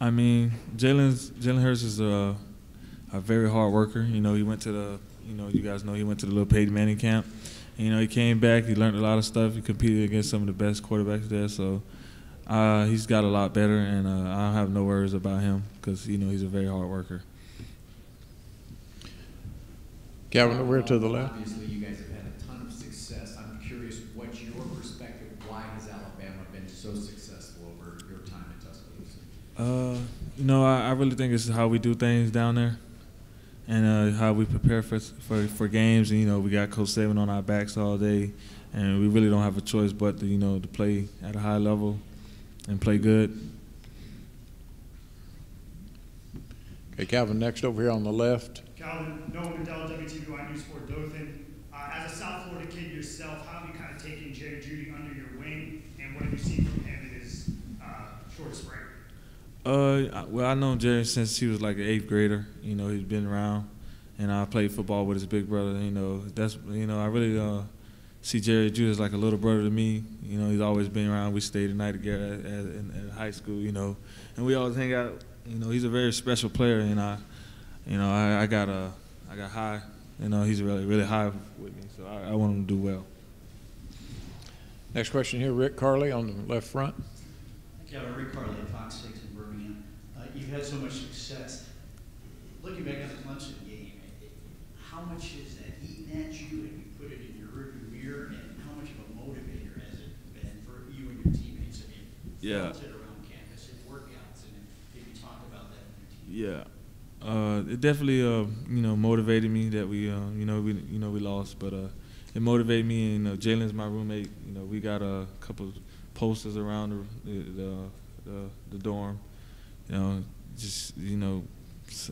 I mean, Jalen Hurts is a very hard worker. You know, he went to the, you know, you guys know he went to the little Peyton Manning camp. And, you know, he came back. He learned a lot of stuff. He competed against some of the best quarterbacks there. So he's got a lot better, and I have no worries about him because, you know, he's a very hard worker. Calvin, over to the left. Obviously, you guys have had a ton of success. I'm curious, what's your perspective? Why has Alabama been so successful over your time in Tuscaloosa? You know, I really think it's how we do things down there, and how we prepare for games. And, you know, we got Coach Saban on our backs all day, and we really don't have a choice but to, you know, to play at a high level and play good. Okay, Calvin, next over here on the left. Calvin, Noah Mandela, WTVY News 4 Dothan. As a South Florida kid yourself, how have you kind of taken Jerry Jeudy under your wing, and what have you seen from him in his short spring? Well, I've known Jerry since he was like an 8th grader. You know, he's been around, and I played football with his big brother. You know, I really see Jerry Jeudy as like a little brother to me. You know, he's always been around. We stayed the night together at high school. You know, and we always hang out. You know, he's a very special player, and I got high. You know, he's really high with me, so I want him to do well. Next question here, Rick Carley on the left front. Calvin, Rick Carley, Fox 6 in Birmingham. You've had so much success. Looking back at the Clemson game, how much has that eaten at you, and you put it in your rearview mirror, and how much of a motivator has it been for you and your teammates? I mean, yeah. Felt it around campus in workouts, and if you talk about that with your team. Yeah. It definitely, you know, motivated me that we lost, but it motivated me. And Jalen's my roommate. You know, we got a couple posters around the dorm. You know, just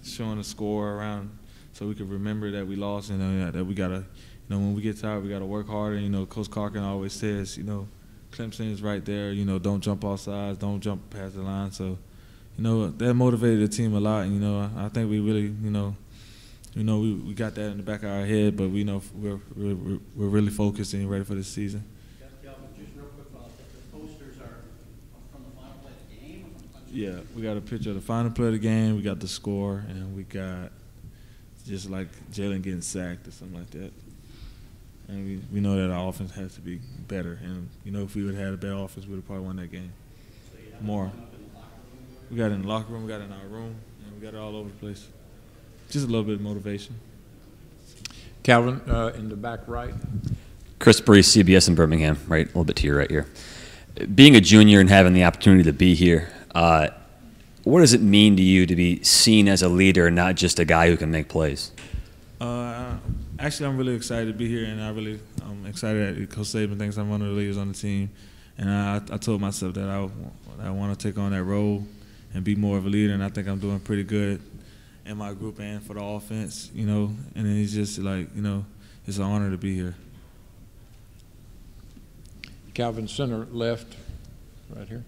showing the score around so we could remember that we lost, and that we gotta, when we get tired, we gotta work harder. You know, Coach Carkin always says, Clemson is right there. You know, don't jump off sides, don't jump past the line. So. You know, that motivated the team a lot, and, I think we really, we got that in the back of our head, but we know we're really focused and ready for this season. Calvin, just real quick follow-up. The posters are from the final play of the game? Yeah, we got a picture of the final play of the game, we got the score, and we got just like Jalen getting sacked or something like that. And we know that our offense has to be better, and, if we would have had a better offense, we would have probably won that game more. We got it in the locker room, we got it in our room, and we got it all over the place. Just a little bit of motivation. Calvin, in the back right. Chris Brees, CBS in Birmingham, right, a little bit to your right here. Being a junior and having the opportunity to be here, what does it mean to you to be seen as a leader and not just a guy who can make plays? Actually, I'm really excited to be here, and I'm excited that Coach Saban thinks I'm one of the leaders on the team. And I told myself that I want to take on that role and be more of a leader, and I think I'm doing pretty good in my group and for the offense, and it's just like, it's an honor to be here. Calvin, center left, right here.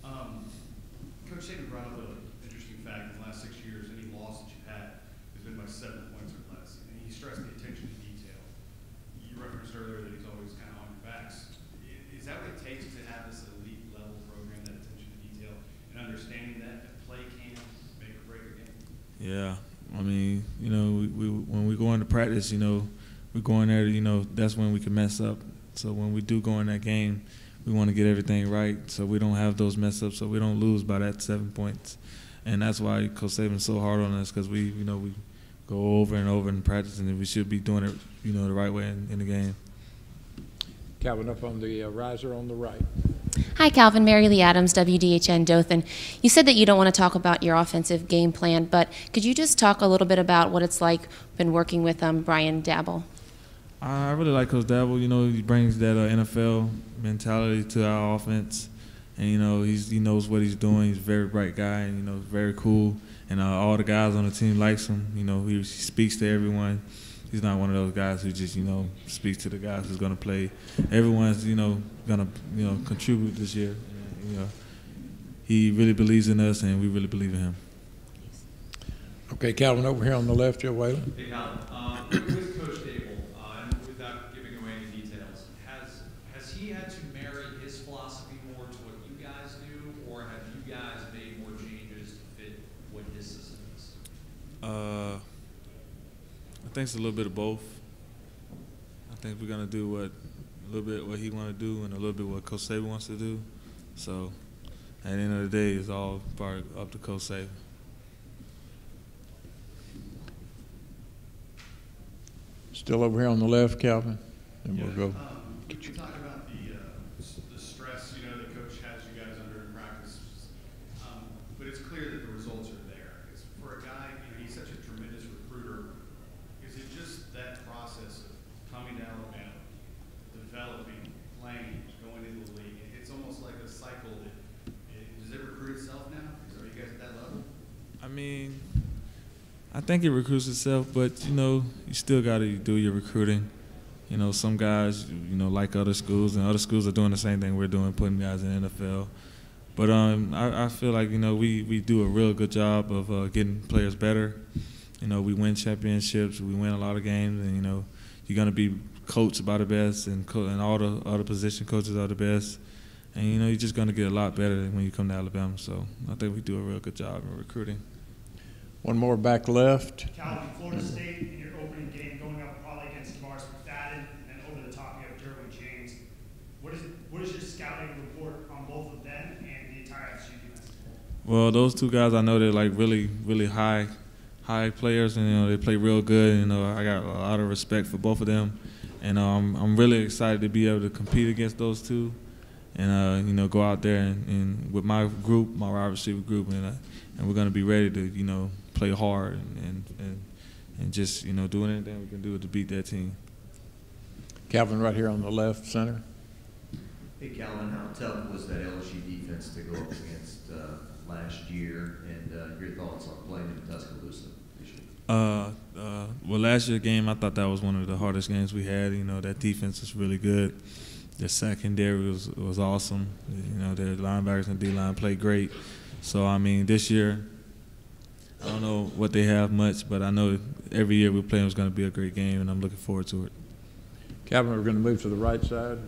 Coach Saban brought up an interesting fact. In the last 6 years, any loss that you've had has been by 7 points or less, and he stressed the attention to detail. You referenced earlier that he's always kind of on your backs. Is that what it takes to have this elite level program, that attention to detail, and understanding that play can make or break a game? Yeah, I mean, when we go into practice, we go in there, that's when we can mess up. So when we do go in that game, we want to get everything right so we don't have those mess ups, so we don't lose by that 7 points. And that's why Coach Saban's so hard on us, because we go over and over in practice, and we should be doing it, the right way in the game. Calvin, up on the riser on the right. Hi, Calvin. Mary Lee Adams, WDHN Dothan. You said that you don't want to talk about your offensive game plan, but could you just talk a little bit about what it's like been working with Brian Daboll? I really like Coach Daboll. He brings that NFL mentality to our offense, and he knows what he's doing. He's a very bright guy, and very cool. And all the guys on the team likes him. He speaks to everyone. He's not one of those guys who just speaks to the guys who's going to play. Everyone's going to contribute this year. And, he really believes in us, and we really believe in him. Okay, Calvin, over here on the left, Joe Whalen. Hey, Calvin. With Coach Daboll, and without giving away any details, has he had to marry his philosophy more to what you guys do, or have you guys made more think it's a little bit of both. I think we're gonna do a little bit what he want to do and a little bit what Coach Saban wants to do. So at the end of the day, it's all part up to Coach Saban. Still over here on the left, Calvin, and we'll go. You talk about the stress, that Coach has you guys under in practice, but it's clear that the results are there. For a guy, he's such a tremendous recruiter. Is it just that process of coming to Alabama, developing, playing, going into the league? It's almost like a cycle does it recruit itself now? Are you guys at that level? I mean, I think it recruits itself, but you still got to do your recruiting. Some guys, like other schools, and other schools are doing the same thing we're doing, putting guys in the NFL. But I feel like we do a real good job of getting players better. We win championships, we win a lot of games, and you're gonna be coached by the best, and all the other position coaches are the best. And you're just gonna get a lot better when you come to Alabama. So I think we do a real good job in recruiting. One more back left. Calvin, Florida State in your opening game, going up probably against Tavares McFadden, and then over the top you have Derwin James. What is your scouting report on both of them and the entire FSU defense? Well, those two guys, I know they're like really, really high players, and they play real good. And I got a lot of respect for both of them, and I'm really excited to be able to compete against those two, and go out there and with my group, my wide receiver group, and we're gonna be ready to play hard and just do anything we can do to beat that team. Calvin, right here on the left center. Hey, Calvin, how tough was that LSU defense to go up against last year, and your thoughts on playing in Tuscaloosa this year? Well, last year's game, I thought that was one of the hardest games we had. That defense is really good. The secondary was awesome. Their linebackers and D-line played great. So, this year, I don't know what they have much, but I know every year we play them is going to be a great game, and I'm looking forward to it. Calvin, we're going to move to the right side.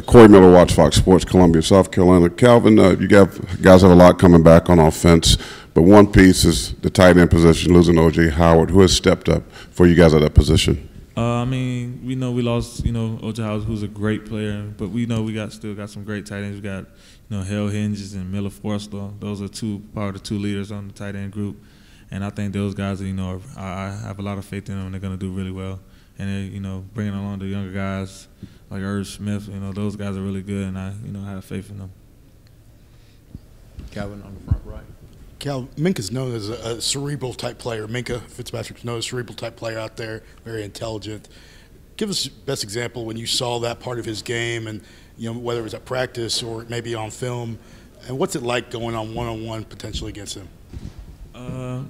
Corey Miller, Watch Fox Sports, Columbia, South Carolina. Calvin, you guys have a lot coming back on offense, but one piece is the tight end position, losing O.J. Howard, who has stepped up for you guys at that position. We know we lost, O.J. Howard, who's a great player, but we know we still got some great tight ends. We got, Hale Hinges and Miller Forster. Those are part of the two leaders on the tight end group. And I think those guys, I have a lot of faith in them, and they're going to do really well. And they're, bringing along the younger guys like Irv Smith, those guys are really good, and I have faith in them. Calvin on the front right. Cal, Minka's known as a cerebral type player. Minka Fitzpatrick's known as a cerebral type player out there, very intelligent. Give us the best example when you saw that part of his game, and whether it was at practice or maybe on film, and what's it like going on one-on-one potentially against him?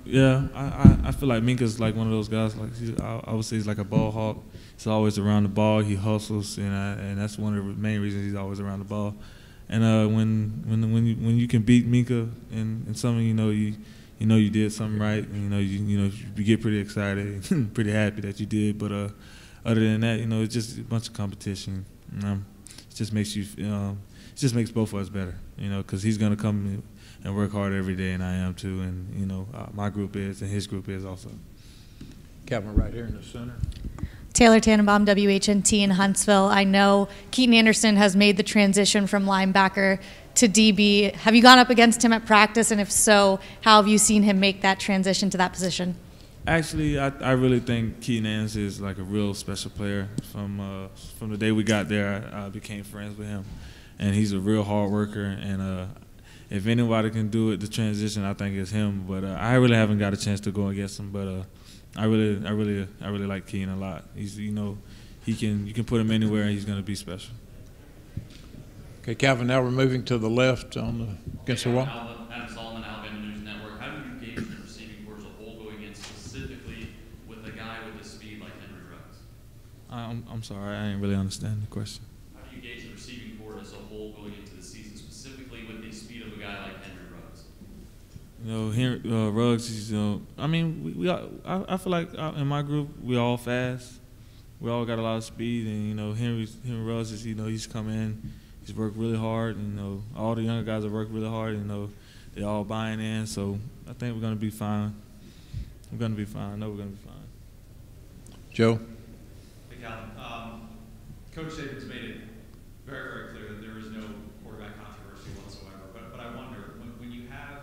Yeah, I feel like Minka's like one of those guys. Like I would say he's like a ball hawk. He's always around the ball. He hustles, and that's one of the main reasons he's always around the ball. And when you can beat Minka in something, you did something right. And, you get pretty excited, pretty happy that you did. But other than that, it's just a bunch of competition. It just makes you, it just makes both of us better. Because he's gonna come and work hard every day, and I am too. And my group is, and his group is also. Calvin, right here in the center. Taylor Tannenbaum, WHNT in Huntsville. I know Keaton Anderson has made the transition from linebacker to DB. Have you gone up against him at practice, and if so, how have you seen him make that transition to that position? Actually, I really think Keaton Anderson is like a real special player. From the day we got there, I became friends with him, and he's a real hard worker. And if anybody can do it, the transition, I think it's him. But I really haven't got a chance to go against him. But I really like Keaton a lot. He's you can put him anywhere, and he's going to be special. Okay, Calvin. Now we're moving to the left against the wall. Adam Solomon, Alabama News Network. How do you gauge the receiving corps as a whole going against specifically with a guy with the speed like Henry Ruggs? I'm sorry, I didn't really understand the question. How do you gauge the receiving corps as a whole going into the season, specifically with the speed of a guy like Henry Ruggs? Henry Ruggs, he's, I feel like in my group we all fast. We all got a lot of speed, and Henry Ruggs is, he's come in, he's worked really hard, and all the younger guys have worked really hard, and they're all buying in. So I think we're gonna be fine. I know we're gonna be fine. Joe? Hey, Calvin. Coach Saban's made it very, very clear that there is no quarterback controversy whatsoever. But I wonder, when you have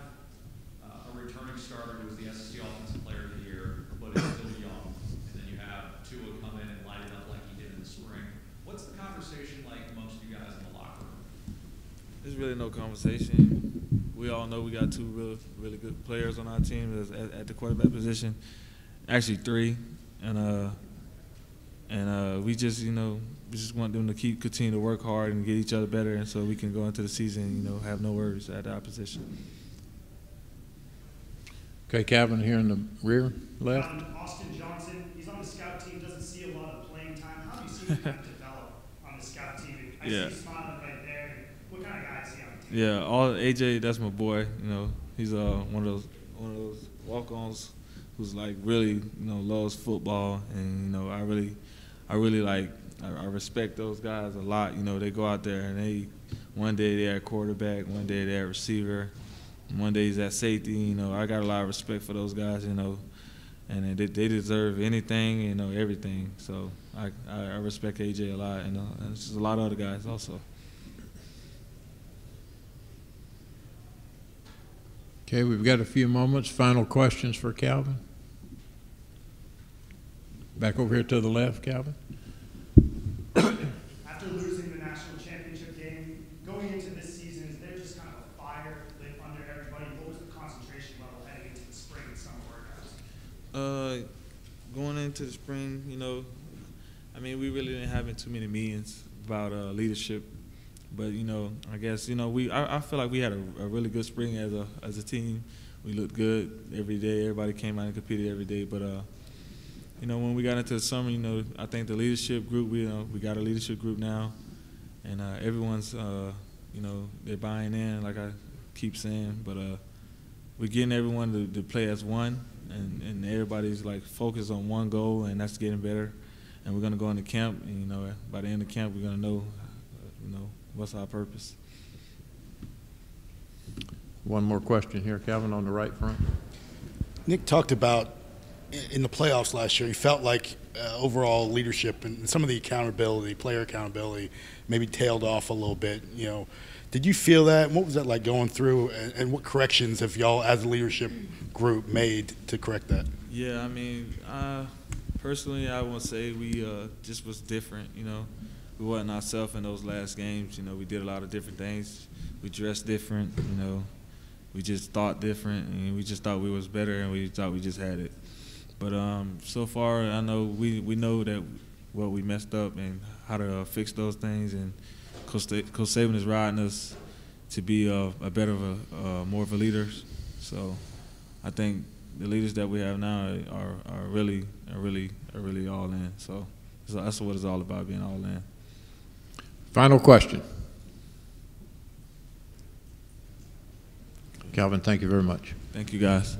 a returning starter who was the SEC Offensive Player of the Year, but is still young, and then you have Tua come in and light it up like he did in the spring, what's the conversation like amongst you guys in the locker room? There's really no conversation. We all know we got two really good players on our team at the quarterback position. Actually, three, and we just we just want them to continue to work hard and get each other better, and so we can go into the season, have no worries at our position. Okay, Calvin here in the rear left. Austin Johnson, he's on the scout team, doesn't see a lot of playing time. How have you seen him kind of develop on the scout team? I see you smiling right there. What kind of guy is he on the team? Yeah, AJ, that's my boy. He's one of those walk-ons who's like really loves football, and I respect those guys a lot. They go out there and one day they're at quarterback, one day they're at receiver, one day he's at safety. I got a lot of respect for those guys, and they deserve anything, everything. So I respect AJ a lot, and there's just a lot of other guys also. Okay, we've got a few moments. Final questions for Calvin. Back over here to the left, Calvin. After losing the national championship game, going into this season, is there just kind of a fire lit under everybody? What was the concentration level heading into the spring and summer workouts? Going into the spring, we really didn't have too many meetings about leadership, but I guess I feel like we had a really good spring as a team. We looked good every day. Everybody came out and competed every day, but when we got into the summer, I think the leadership group, we got a leadership group now, and everyone's, they're buying in, like I keep saying, but we're getting everyone to play as one, and everybody's like focused on one goal, and that's getting better. And we're gonna go into camp, and by the end of camp, we're gonna know, what's our purpose. One more question here, Calvin, on the right front. Nick talked about in the playoffs last year, he felt like overall leadership and some of the accountability, player accountability, maybe tailed off a little bit. Did you feel that? And what was that like going through? And what corrections have y'all, as a leadership group, made to correct that? Yeah, personally, I would say we just was different. We wasn't ourselves in those last games. We did a lot of different things. We dressed different. We just thought different, and we just thought we was better, and we thought we just had it. But so far, I know we know that what we messed up and how to fix those things. And Coach Saban is riding us to be a better, more of a leader. So I think the leaders that we have now are really all in. So that's what it's all about, being all in. Final question. Calvin, thank you very much. Thank you, guys.